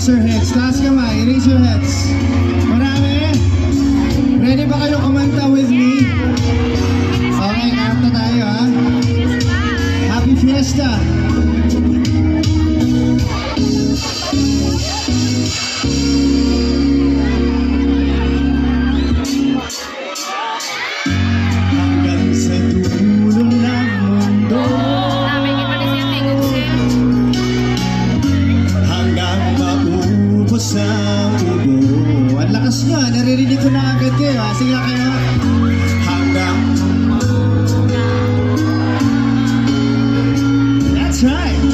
your heads. Taas kamay, raise your heads. Marami? Ready ba kayo kumanta with me? Okay, kanta tayo ha. Happy Fiesta! Hanggang sa dulo ng mundo, hanggang maubos ang ubo. Ang lakas nyo, naririnig ko na agad kayo. Sige na kayo. Hanggang... That's right!